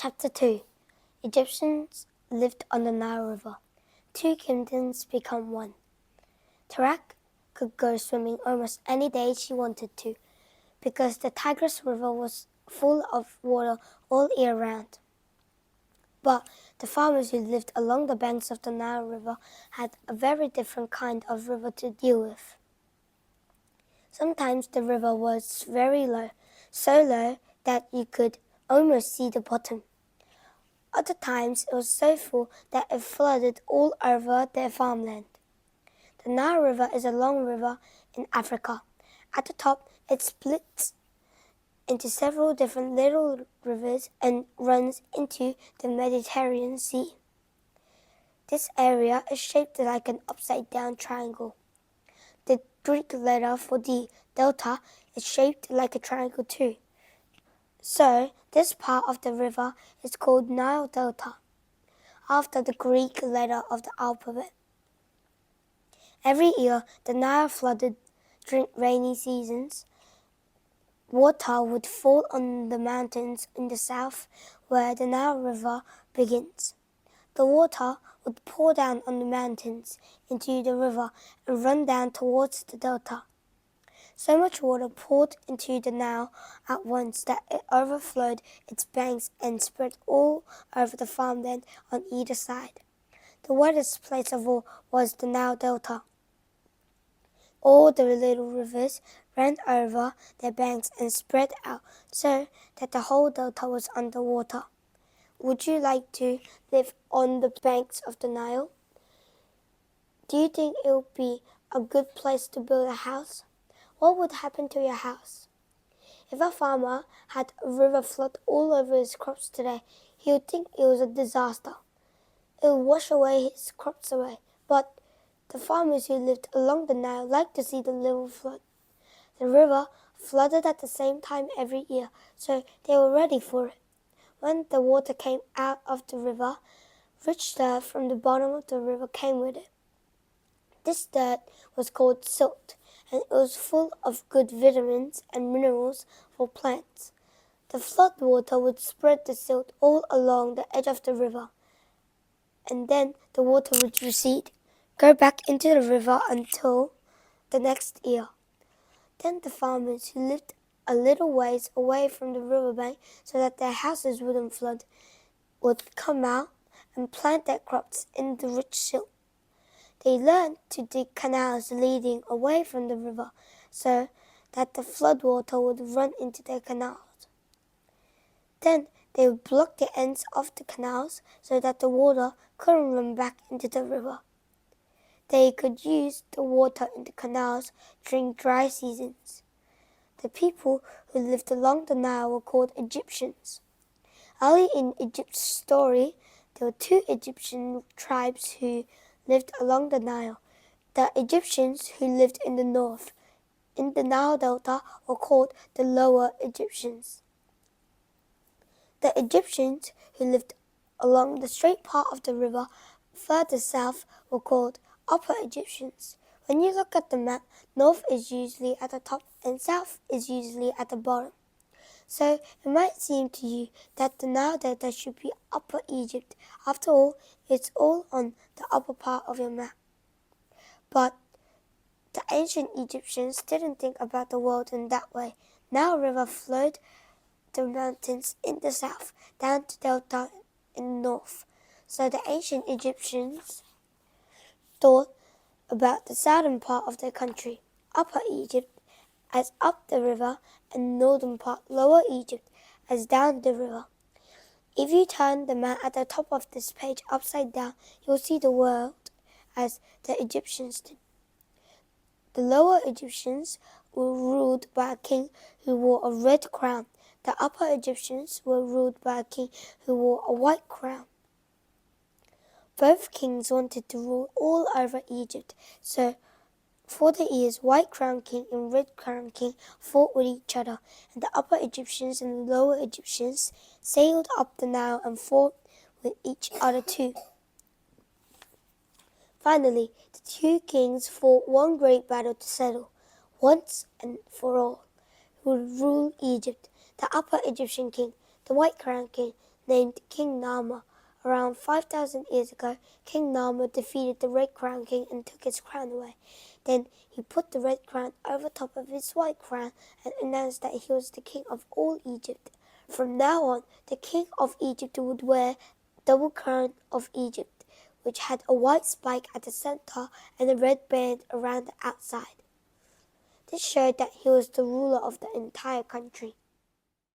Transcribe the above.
Chapter 2 Egyptians lived on the Nile River. Two kingdoms become one. Tarak could go swimming almost any day she wanted to because the Tigris River was full of water all year round. But the farmers who lived along the banks of the Nile River had a very different kind of river to deal with. Sometimes the river was very low, so low that you could almost see the bottom. Other times it was so full that it flooded all over their farmland. The Nile River is a long river in Africa. At the top, it splits into several different little rivers and runs into the Mediterranean Sea. This area is shaped like an upside-down triangle. The Greek letter for the delta is shaped like a triangle too. So, this part of the river is called Nile Delta, after the Greek letter of the alphabet. Every year, the Nile flooded during rainy seasons. Water would fall on the mountains in the south where the Nile River begins. The water would pour down on the mountains into the river and run down towards the delta. So much water poured into the Nile at once that it overflowed its banks and spread all over the farmland on either side. The wettest place of all was the Nile Delta. All the little rivers ran over their banks and spread out so that the whole delta was under water. Would you like to live on the banks of the Nile? Do you think it would be a good place to build a house? What would happen to your house? If a farmer had a river flood all over his crops today, he would think it was a disaster. It would wash away his crops away. But the farmers who lived along the Nile liked to see the river flood. The river flooded at the same time every year, so they were ready for it. When the water came out of the river, rich dirt from the bottom of the river came with it. This dirt was called silt, and it was full of good vitamins and minerals for plants. The flood water would spread the silt all along the edge of the river, and then the water would recede, go back into the river until the next year. Then the farmers who lived a little ways away from the riverbank so that their houses wouldn't flood would come out and plant their crops in the rich silt. They learned to dig canals leading away from the river so that the floodwater would run into their canals. Then they would block the ends of the canals so that the water couldn't run back into the river. They could use the water in the canals during dry seasons. The people who lived along the Nile were called Egyptians. Early in Egypt's story, there were two Egyptian tribes who lived along the Nile. The Egyptians who lived in the north, in the Nile Delta, were called the Lower Egyptians. The Egyptians who lived along the straight part of the river further south were called Upper Egyptians. When you look at the map, north is usually at the top and south is usually at the bottom. So it might seem to you that the Nile Delta should be Upper Egypt. After all, it's all on the upper part of your map. But the ancient Egyptians didn't think about the world in that way. Nile River flowed the mountains in the south, down to Delta in the north. So the ancient Egyptians thought about the southern part of their country, Upper Egypt, as up the river, and northern part, Lower Egypt, as down the river. If you turn the map at the top of this page upside down, you'll see the world as the Egyptians did. The Lower Egyptians were ruled by a king who wore a red crown. The Upper Egyptians were ruled by a king who wore a white crown. Both kings wanted to rule all over Egypt, so for the years, White Crown King and Red Crown King fought with each other, and the Upper Egyptians and the Lower Egyptians sailed up the Nile and fought with each other too. Finally, the two kings fought one great battle to settle, once and for all, who would rule Egypt, the Upper Egyptian king, the White Crown King, named King Nama. Around 5,000 years ago, King Nama defeated the Red Crown King and took his crown away. Then he put the red crown over top of his white crown and announced that he was the king of all Egypt. From now on, the king of Egypt would wear double crown of Egypt, which had a white spike at the center and a red band around the outside. This showed that he was the ruler of the entire country.